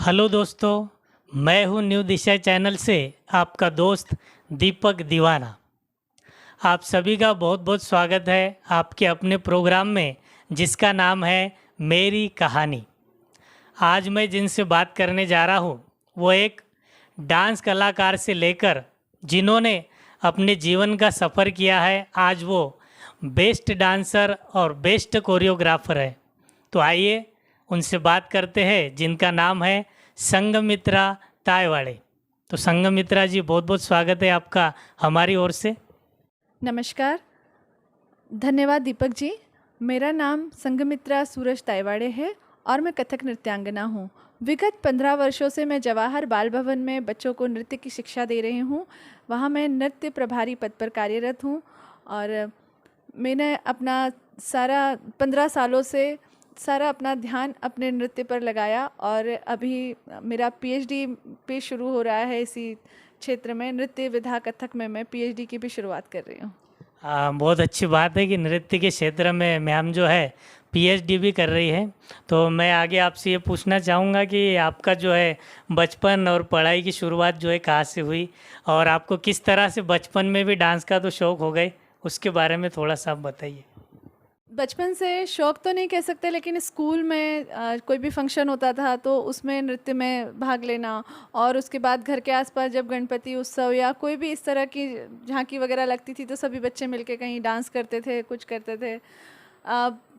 Hello दोस्तों, मैं हूं न्यू दिशा चैनल से आपका दोस्त दीपक दीवाना। आप सभी का बहुत बहुत स्वागत है आपके अपने प्रोग्राम में जिसका नाम है मेरी कहानी। आज मैं जिनसे बात करने जा रहा हूं वो एक डांस कलाकार से लेकर जिन्होंने अपने जीवन का सफ़र किया है, आज वो बेस्ट डांसर और बेस्ट कोरियोग्राफर है। तो आइए उनसे बात करते हैं जिनका नाम है संघमित्रा तायवाड़े। तो संघमित्रा जी, बहुत बहुत स्वागत है आपका हमारी ओर से। नमस्कार। धन्यवाद दीपक जी। मेरा नाम संघमित्रा सूरज तायवाड़े है और मैं कथक नृत्यांगना हूँ। विगत 15 वर्षों से मैं जवाहर बाल भवन में बच्चों को नृत्य की शिक्षा दे रही हूँ। वहाँ मैं नृत्य प्रभारी पद पर कार्यरत हूँ और मैंने अपना सारा 15 सालों से सारा अपना ध्यान अपने नृत्य पर लगाया और अभी मेरा पीएचडी पे शुरू हो रहा है। इसी क्षेत्र में नृत्य विधा कथक में मैं पीएचडी की भी शुरुआत कर रही हूँ। बहुत अच्छी बात है कि नृत्य के क्षेत्र में मैम जो है पीएचडी भी कर रही है। तो मैं आगे आपसे ये पूछना चाहूँगा कि आपका जो है बचपन और पढ़ाई की शुरुआत जो है कहाँ से हुई, और आपको किस तरह से बचपन में भी डांस का तो शौक़ हो गए, उसके बारे में थोड़ा सा आप बताइए। बचपन से शौक़ तो नहीं कह सकते, लेकिन स्कूल में कोई भी फंक्शन होता था तो उसमें नृत्य में भाग लेना, और उसके बाद घर के आसपास जब गणपति उत्सव या कोई भी इस तरह की झांकी वगैरह लगती थी तो सभी बच्चे मिलके कहीं डांस करते थे, कुछ करते थे।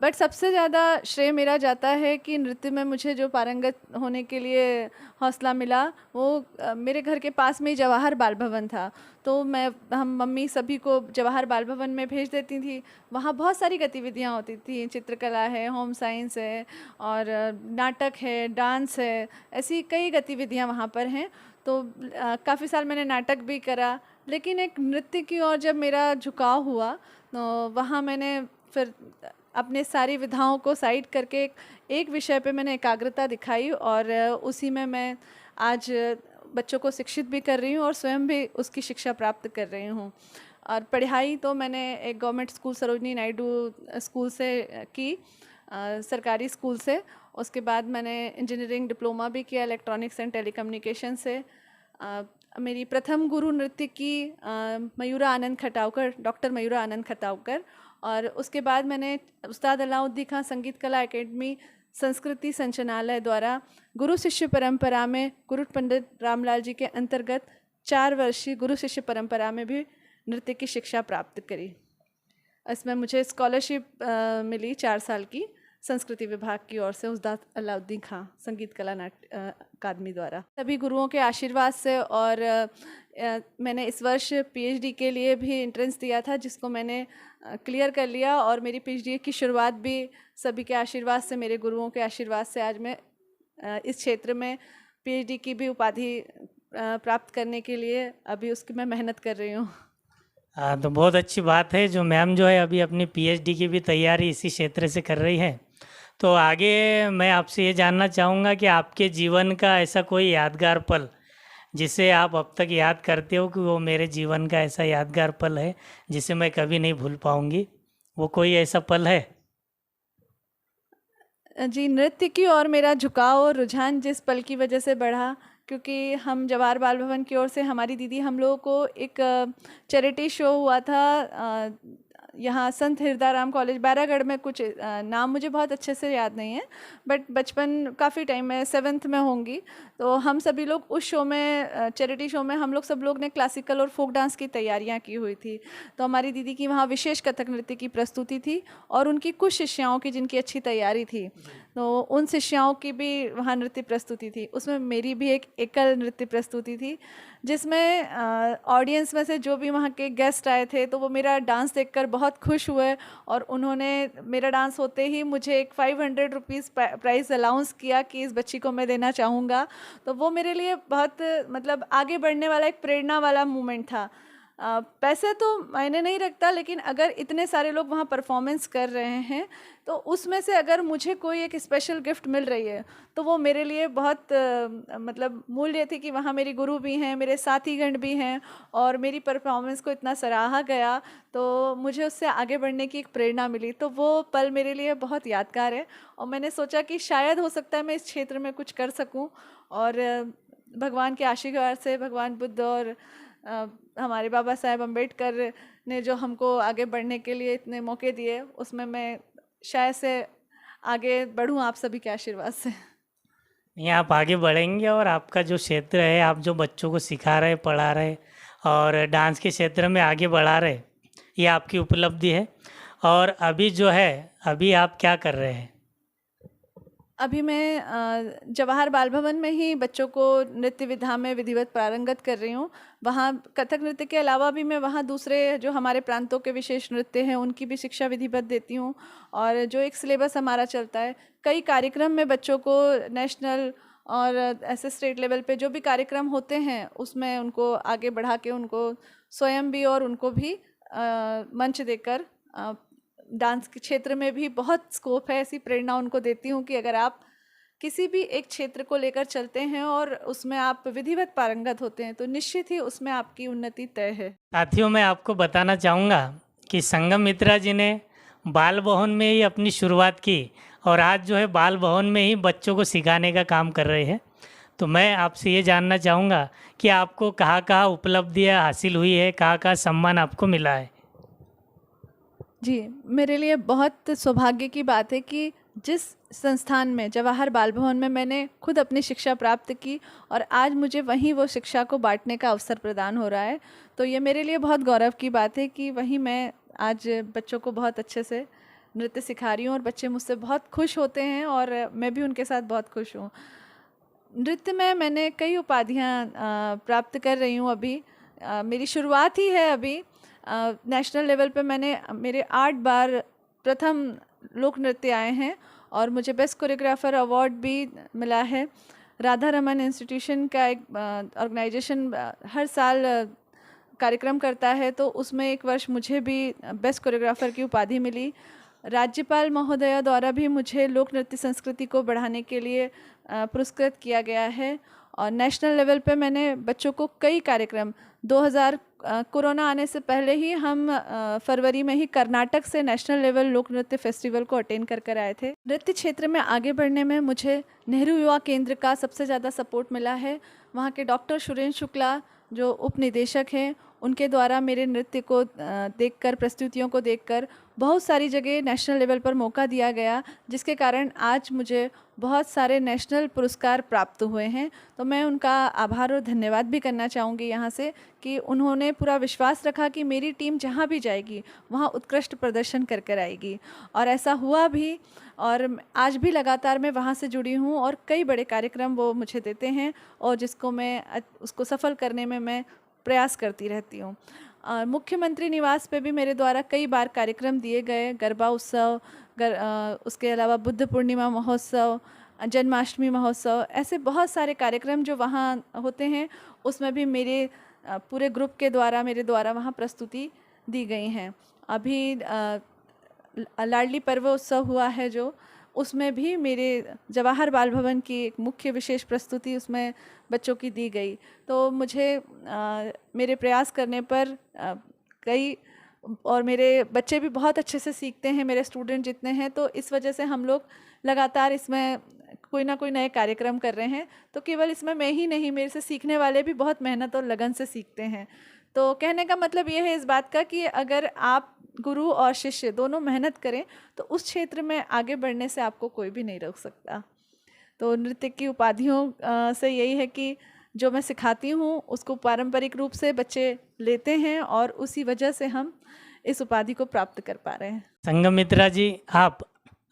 बट सबसे ज़्यादा श्रेय मेरा जाता है कि नृत्य में मुझे जो पारंगत होने के लिए हौसला मिला वो मेरे घर के पास में ही जवाहर बाल भवन था। तो हम मम्मी सभी को जवाहर बाल भवन में भेज देती थी। वहाँ बहुत सारी गतिविधियाँ होती थी, चित्रकला है, होम साइंस है और नाटक है, डांस है, ऐसी कई गतिविधियाँ वहाँ पर हैं। तो काफ़ी साल मैंने नाटक भी करा, लेकिन एक नृत्य की ओर जब मेरा झुकाव हुआ तो वहाँ मैंने फिर अपने सारी विधाओं को साइड करके एक विषय पे मैंने एकाग्रता दिखाई और उसी में मैं आज बच्चों को शिक्षित भी कर रही हूँ और स्वयं भी उसकी शिक्षा प्राप्त कर रही हूँ। और पढ़ाई तो मैंने एक government school Sarojini Naidu school से की, सरकारी स्कूल से। उसके बाद मैंने इंजीनियरिंग डिप्लोमा भी किया इलेक्ट्रॉनिक्स एंड टेलीकम्युनिकेशन से। मेरी प्रथम गुरु नृत्य की मयूरा आनंद खटावकर, डॉक्टर मयूरा आनंद खटावकर। और उसके बाद मैंने उस्ताद अलाउद्दीन खां संगीत कला एकेडमी संस्कृति संचालनालय द्वारा गुरु शिष्य परंपरा में गुरु पंडित रामलाल जी के अंतर्गत 4 वर्षीय गुरु शिष्य परंपरा में भी नृत्य की शिक्षा प्राप्त करी। इसमें मुझे स्कॉलरशिप मिली 4 साल की संस्कृति विभाग की ओर से उस्ताद अलाउद्दीन खां संगीत कला अकादमी द्वारा। सभी गुरुओं के आशीर्वाद से और मैंने इस वर्ष पीएचडी के लिए भी एंट्रेंस दिया था, जिसको मैंने क्लियर कर लिया और मेरी पीएचडी की शुरुआत भी सभी के आशीर्वाद से, मेरे गुरुओं के आशीर्वाद से आज मैं इस क्षेत्र में पीएचडी की भी उपाधि प्राप्त करने के लिए अभी उसकी मैं मेहनत कर रही हूँ। तो बहुत अच्छी बात है जो मैम जो है अभी अपनी पीएचडी की भी तैयारी इसी क्षेत्र से कर रही है। तो आगे मैं आपसे ये जानना चाहूँगा कि आपके जीवन का ऐसा कोई यादगार पल जिसे आप अब तक याद करते हो कि वो मेरे जीवन का ऐसा यादगार पल है जिसे मैं कभी नहीं भूल पाऊँगी, वो कोई ऐसा पल है? जी, नृत्य की ओर मेरा झुकाव और रुझान जिस पल की वजह से बढ़ा, क्योंकि हम जवाहर बाल भवन की ओर से हमारी दीदी हम लोगों को एक चैरिटी शो हुआ था यहाँ संत हिरदाराम कॉलेज बैरागढ़ में। कुछ नाम मुझे बहुत अच्छे से याद नहीं है, बट बचपन काफ़ी टाइम में 7th में होंगी। तो हम सभी लोग उस शो में, चैरिटी शो में हम लोग सब लोग ने क्लासिकल और फोक डांस की तैयारियां की हुई थी। तो हमारी दीदी की वहाँ विशेष कथक नृत्य की प्रस्तुति थी और उनकी कुछ शिष्याओं की जिनकी अच्छी तैयारी थी, तो उन शिष्याओं की भी वहाँ नृत्य प्रस्तुति थी। उसमें मेरी भी एक एकल नृत्य प्रस्तुति थी, जिसमें ऑडियंस में से जो भी वहाँ के गेस्ट आए थे तो वो मेरा डांस देखकर बहुत खुश हुए और उन्होंने मेरा डांस होते ही मुझे एक 500 रुपीज़ प्राइज़ अलाउंस किया कि इस बच्ची को मैं देना चाहूँगा। तो वो मेरे लिए बहुत मतलब आगे बढ़ने वाला एक प्रेरणा वाला मोमेंट था। पैसे तो मायने नहीं रखता, लेकिन अगर इतने सारे लोग वहाँ परफॉर्मेंस कर रहे हैं तो उसमें से अगर मुझे कोई एक स्पेशल गिफ्ट मिल रही है तो वो मेरे लिए बहुत मतलब मूल्य थी कि वहाँ मेरी गुरु भी हैं, मेरे साथीगण भी हैं और मेरी परफॉर्मेंस को इतना सराहा गया, तो मुझे उससे आगे बढ़ने की एक प्रेरणा मिली। तो वो पल मेरे लिए बहुत यादगार है और मैंने सोचा कि शायद हो सकता है मैं इस क्षेत्र में कुछ कर सकूं, और भगवान के आशीर्वाद से, भगवान बुद्ध और हमारे बाबा साहेब अम्बेडकर ने जो हमको आगे बढ़ने के लिए इतने मौके दिए, उसमें मैं शायद से आगे बढ़ूं आप सभी के आशीर्वाद से। नहीं, आप आगे बढ़ेंगे और आपका जो क्षेत्र है, आप जो बच्चों को सिखा रहे, पढ़ा रहे और डांस के क्षेत्र में आगे बढ़ा रहे, ये आपकी उपलब्धि है। और अभी जो है, अभी आप क्या कर रहे हैं? अभी मैं जवाहर बाल भवन में ही बच्चों को नृत्य विधा में विधिवत पारंगत कर रही हूँ। वहाँ कथक नृत्य के अलावा भी मैं वहाँ दूसरे जो हमारे प्रांतों के विशेष नृत्य हैं उनकी भी शिक्षा विधिवत देती हूँ, और जो एक सिलेबस हमारा चलता है, कई कार्यक्रम में बच्चों को नेशनल और ऐसे स्टेट लेवल पे जो भी कार्यक्रम होते हैं उसमें उनको आगे बढ़ा के उनको स्वयं भी और उनको भी मंच देकर डांस के क्षेत्र में भी बहुत स्कोप है, ऐसी प्रेरणा उनको देती हूँ कि अगर आप किसी भी एक क्षेत्र को लेकर चलते हैं और उसमें आप विधिवत पारंगत होते हैं तो निश्चित ही उसमें आपकी उन्नति तय है। साथियों, मैं आपको बताना चाहूँगा कि संगम मित्रा जी ने बाल भवन में ही अपनी शुरुआत की और आज जो है बाल भवन में ही बच्चों को सिखाने का काम कर रहे हैं। तो मैं आपसे ये जानना चाहूँगा कि आपको कहाँ कहाँ उपलब्धियाँ हासिल हुई है, कहाँ कहाँ सम्मान आपको मिला है? जी, मेरे लिए बहुत सौभाग्य की बात है कि जिस संस्थान में, जवाहर बाल भवन में मैंने खुद अपनी शिक्षा प्राप्त की और आज मुझे वहीं वो शिक्षा को बांटने का अवसर प्रदान हो रहा है, तो ये मेरे लिए बहुत गौरव की बात है कि वहीं मैं आज बच्चों को बहुत अच्छे से नृत्य सिखा रही हूँ और बच्चे मुझसे बहुत खुश होते हैं और मैं भी उनके साथ बहुत खुश हूँ। नृत्य में मैंने कई उपाधियाँ प्राप्त कर रही हूँ अभी। मेरी शुरुआत ही है अभी। नेशनल लेवल पे मैंने मेरे 8 बार प्रथम लोक नृत्य आए हैं और मुझे बेस्ट कोरियोग्राफर अवार्ड भी मिला है। राधा रमन इंस्टीट्यूशन का एक ऑर्गेनाइजेशन हर साल कार्यक्रम करता है, तो उसमें एक वर्ष मुझे भी बेस्ट कोरियोग्राफर की उपाधि मिली। राज्यपाल महोदया द्वारा भी मुझे लोक नृत्य संस्कृति को बढ़ाने के लिए पुरस्कृत किया गया है। और नेशनल लेवल पे मैंने बच्चों को कई कार्यक्रम 2000 कोरोना आने से पहले ही हम फरवरी में ही कर्नाटक से नेशनल लेवल लोक नृत्य फेस्टिवल को अटेंड कर आए थे। नृत्य क्षेत्र में आगे बढ़ने में मुझे नेहरू युवा केंद्र का सबसे ज़्यादा सपोर्ट मिला है। वहाँ के डॉक्टर सुरेंद्र शुक्ला जो उप निदेशक हैं, उनके द्वारा मेरे नृत्य को देखकर, प्रस्तुतियों को देखकर बहुत सारी जगह नेशनल लेवल पर मौका दिया गया, जिसके कारण आज मुझे बहुत सारे नेशनल पुरस्कार प्राप्त हुए हैं। तो मैं उनका आभार और धन्यवाद भी करना चाहूँगी यहाँ से कि उन्होंने पूरा विश्वास रखा कि मेरी टीम जहाँ भी जाएगी वहाँ उत्कृष्ट प्रदर्शन कर आएगी, और ऐसा हुआ भी। और आज भी लगातार मैं वहाँ से जुड़ी हूँ और कई बड़े कार्यक्रम वो मुझे देते हैं और जिसको मैं उसको सफल करने में मैं प्रयास करती रहती हूँ। मुख्यमंत्री निवास पे भी मेरे द्वारा कई बार कार्यक्रम दिए गए, गरबा उत्सव, उसके अलावा बुद्ध पूर्णिमा महोत्सव, जन्माष्टमी महोत्सव, ऐसे बहुत सारे कार्यक्रम जो वहाँ होते हैं उसमें भी मेरे पूरे ग्रुप के द्वारा, मेरे द्वारा वहाँ प्रस्तुति दी गई हैं। अभी लाडली पर्व उत्सव हुआ है जो, उसमें भी मेरे जवाहर बाल भवन की एक मुख्य विशेष प्रस्तुति उसमें बच्चों की दी गई। तो मुझे मेरे प्रयास करने पर कई, और मेरे बच्चे भी बहुत अच्छे से सीखते हैं, मेरे स्टूडेंट जितने हैं, तो इस वजह से हम लोग लगातार इसमें कोई ना कोई नए कार्यक्रम कर रहे हैं। तो केवल इसमें मैं ही नहीं, मेरे से सीखने वाले भी बहुत मेहनत और लगन से सीखते हैं। तो कहने का मतलब ये है इस बात का कि अगर आप गुरु और शिष्य दोनों मेहनत करें तो उस क्षेत्र में आगे बढ़ने से आपको कोई भी नहीं रोक सकता। तो नृत्य की उपाधियों से यही है कि जो मैं सिखाती हूँ उसको पारंपरिक रूप से बच्चे लेते हैं और उसी वजह से हम इस उपाधि को प्राप्त कर पा रहे हैं। संगम मित्रा जी, आप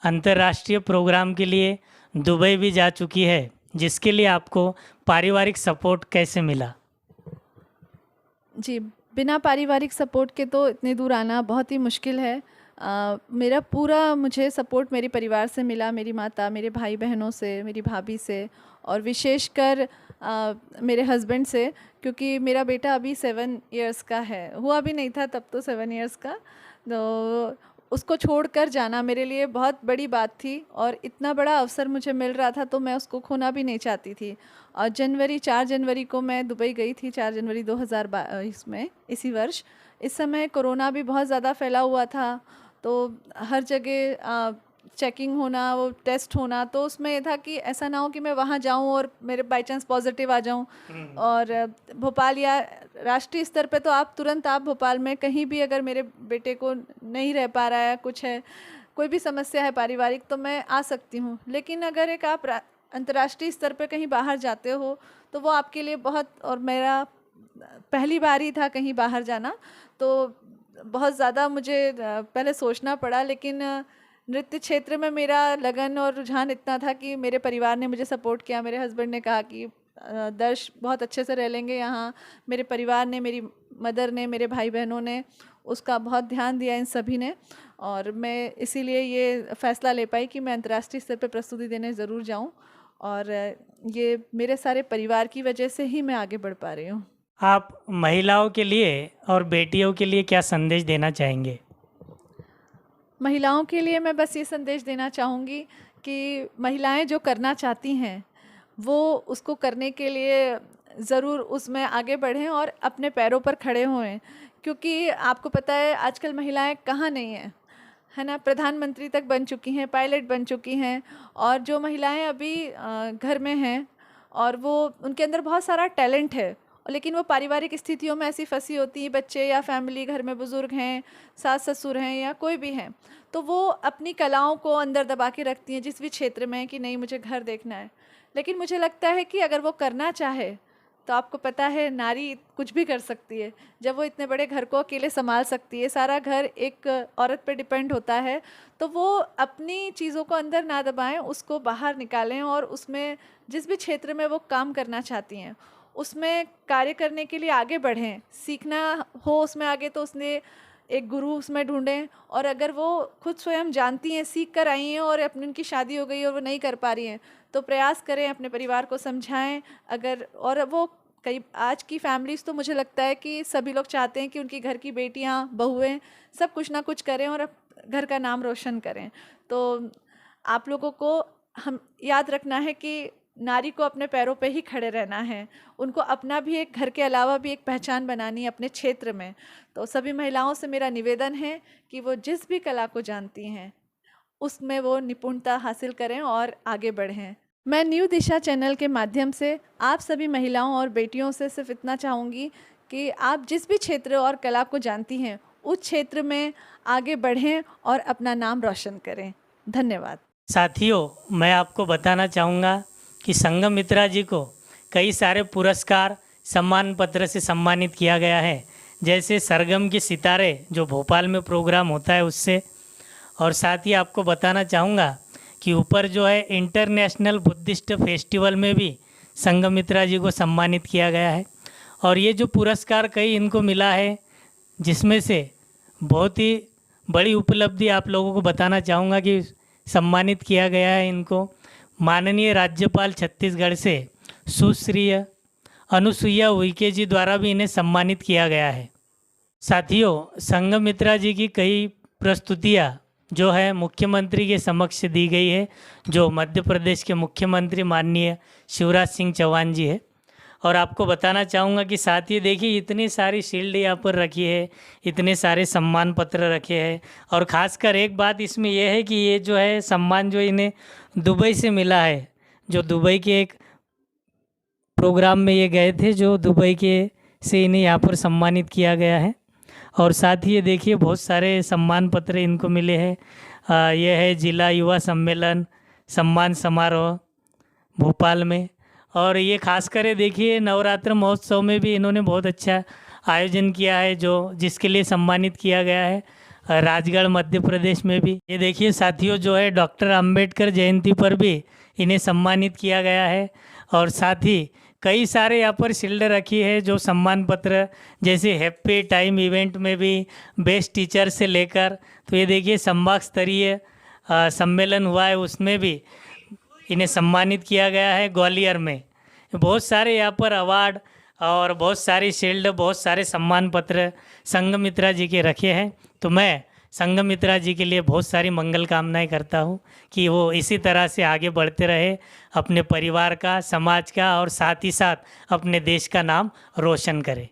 अंतर्राष्ट्रीय प्रोग्राम के लिए दुबई भी जा चुकी है, जिसके लिए आपको पारिवारिक सपोर्ट कैसे मिला? जी, बिना पारिवारिक सपोर्ट के तो इतनी दूर आना बहुत ही मुश्किल है। मेरा पूरा मुझे सपोर्ट मेरे परिवार से मिला, मेरी माता, मेरे भाई बहनों से, मेरी भाभी से, और विशेषकर मेरे हस्बैंड से, क्योंकि मेरा बेटा अभी 7 इयर्स का है, हुआ भी नहीं था तब तो 7 इयर्स का, तो उसको छोड़कर जाना मेरे लिए बहुत बड़ी बात थी और इतना बड़ा अवसर मुझे मिल रहा था तो मैं उसको खोना भी नहीं चाहती थी। और 4 जनवरी को मैं दुबई गई थी, 4 जनवरी 2022 में, इसी वर्ष। इस समय कोरोना भी बहुत ज़्यादा फैला हुआ था, तो हर जगह चेकिंग होना, वो टेस्ट होना, तो उसमें ये था कि ऐसा ना हो कि मैं वहाँ जाऊँ और मेरे बाई चांस पॉजिटिव आ जाऊँ। और भोपाल या राष्ट्रीय स्तर पे तो आप भोपाल में कहीं भी अगर मेरे बेटे को नहीं रह पा रहा है, कुछ है, कोई भी समस्या है पारिवारिक, तो मैं आ सकती हूँ। लेकिन अगर एक आप अंतर्राष्ट्रीय स्तर पे कहीं बाहर जाते हो तो वो आपके लिए बहुत, और मेरा पहली बार ही था कहीं बाहर जाना, तो बहुत ज़्यादा मुझे पहले सोचना पड़ा। लेकिन नृत्य क्षेत्र में मेरा लगन और रुझान इतना था कि मेरे परिवार ने मुझे सपोर्ट किया। मेरे हस्बैंड ने कहा कि दर्श बहुत अच्छे से रह लेंगे यहाँ। मेरे परिवार ने, मेरी मदर ने, मेरे भाई बहनों ने उसका बहुत ध्यान दिया, इन सभी ने। और मैं इसीलिए ये फ़ैसला ले पाई कि मैं अंतर्राष्ट्रीय स्तर पे प्रस्तुति देने ज़रूर जाऊँ, और ये मेरे सारे परिवार की वजह से ही मैं आगे बढ़ पा रही हूँ। आप महिलाओं के लिए और बेटियों के लिए क्या संदेश देना चाहेंगे? महिलाओं के लिए मैं बस ये संदेश देना चाहूँगी कि महिलाएं जो करना चाहती हैं वो उसको करने के लिए ज़रूर उसमें आगे बढ़ें और अपने पैरों पर खड़े होएं। क्योंकि आपको पता है आजकल महिलाएं कहाँ नहीं हैं, है ना। प्रधानमंत्री तक बन चुकी हैं, पायलट बन चुकी हैं। और जो महिलाएं अभी घर में हैं और वो, उनके अंदर बहुत सारा टैलेंट है, लेकिन वो पारिवारिक स्थितियों में ऐसी फंसी होती हैं, बच्चे या फैमिली, घर में बुज़ुर्ग हैं, सास ससुर हैं या कोई भी हैं, तो वो अपनी कलाओं को अंदर दबा के रखती हैं जिस भी क्षेत्र में, कि नहीं मुझे घर देखना है। लेकिन मुझे लगता है कि अगर वो करना चाहे तो आपको पता है नारी कुछ भी कर सकती है। जब वो इतने बड़े घर को अकेले संभाल सकती है, सारा घर एक औरत पे डिपेंड होता है, तो वो अपनी चीज़ों को अंदर ना दबाएं, उसको बाहर निकालें और उसमें जिस भी क्षेत्र में वो काम करना चाहती हैं उसमें कार्य करने के लिए आगे बढ़ें। सीखना हो उसमें आगे तो उसने एक गुरु उसमें ढूंढें, और अगर वो खुद स्वयं जानती हैं, सीख कर आई हैं और अपनी उनकी शादी हो गई और वो नहीं कर पा रही हैं, तो प्रयास करें, अपने परिवार को समझाएं। अगर, और वो कई आज की फैमिलीज़ तो मुझे लगता है कि सभी लोग चाहते हैं कि उनकी घर की बेटियां, बहुएं सब कुछ ना कुछ करें और घर का नाम रोशन करें। तो आप लोगों को हम याद रखना है कि नारी को अपने पैरों पे ही खड़े रहना है, उनको अपना भी एक, घर के अलावा भी एक पहचान बनानी है अपने क्षेत्र में। तो सभी महिलाओं से मेरा निवेदन है कि वो जिस भी कला को जानती हैं उसमें वो निपुणता हासिल करें और आगे बढ़ें। मैं न्यू दिशा चैनल के माध्यम से आप सभी महिलाओं और बेटियों से सिर्फ इतना चाहूँगी कि आप जिस भी क्षेत्र और कला को जानती हैं उस क्षेत्र में आगे बढ़ें और अपना नाम रोशन करें। धन्यवाद। साथियों, मैं आपको बताना चाहूँगा कि संघमित्रा जी को कई सारे पुरस्कार, सम्मान पत्र से सम्मानित किया गया है, जैसे सरगम के सितारे जो भोपाल में प्रोग्राम होता है उससे। और साथ ही आपको बताना चाहूँगा कि ऊपर जो है इंटरनेशनल बुद्धिस्ट फेस्टिवल में भी संघमित्रा जी को सम्मानित किया गया है। और ये जो पुरस्कार कई इनको मिला है, जिसमें से बहुत ही बड़ी उपलब्धि आप लोगों को बताना चाहूँगा कि सम्मानित किया गया है इनको माननीय राज्यपाल छत्तीसगढ़ से सुश्री अनुसुईया उइके जी द्वारा भी इन्हें सम्मानित किया गया है। साथियों, संघमित्रा जी की कई प्रस्तुतियाँ जो है मुख्यमंत्री के समक्ष दी गई है, जो मध्य प्रदेश के मुख्यमंत्री माननीय शिवराज सिंह चौहान जी है। और आपको बताना चाहूँगा कि साथ ही देखिए इतनी सारी शील्ड यहाँ पर रखी है, इतने सारे सम्मान पत्र रखे हैं। और ख़ासकर एक बात इसमें यह है कि ये जो है सम्मान जो इन्हें दुबई से मिला है, जो दुबई के एक प्रोग्राम में ये गए थे, जो दुबई के से इन्हें यहाँ पर सम्मानित किया गया है। और साथ ही ये देखिए बहुत सारे सम्मान पत्र इनको मिले हैं। यह है जिला युवा सम्मेलन सम्मान समारोह भोपाल में। और ये खासकर ये देखिए नवरात्र महोत्सव में भी इन्होंने बहुत अच्छा आयोजन किया है, जो जिसके लिए सम्मानित किया गया है राजगढ़ मध्य प्रदेश में भी। ये देखिए साथियों, जो है डॉक्टर अंबेडकर जयंती पर भी इन्हें सम्मानित किया गया है। और साथ ही कई सारे यहाँ पर शील्ड रखी है जो सम्मान पत्र, जैसे हैप्पी टाइम इवेंट में भी बेस्ट टीचर से लेकर, तो ये देखिए संभाग स्तरीय सम्मेलन हुआ है उसमें भी इन्हें सम्मानित किया गया है ग्वालियर में। बहुत सारे यहाँ पर अवार्ड और बहुत सारी शील्ड, बहुत सारे सम्मान पत्र संघमित्रा जी के रखे हैं। तो मैं संघमित्रा जी के लिए बहुत सारी मंगल कामनाएं करता हूँ कि वो इसी तरह से आगे बढ़ते रहे, अपने परिवार का, समाज का और साथ ही साथ अपने देश का नाम रोशन करे।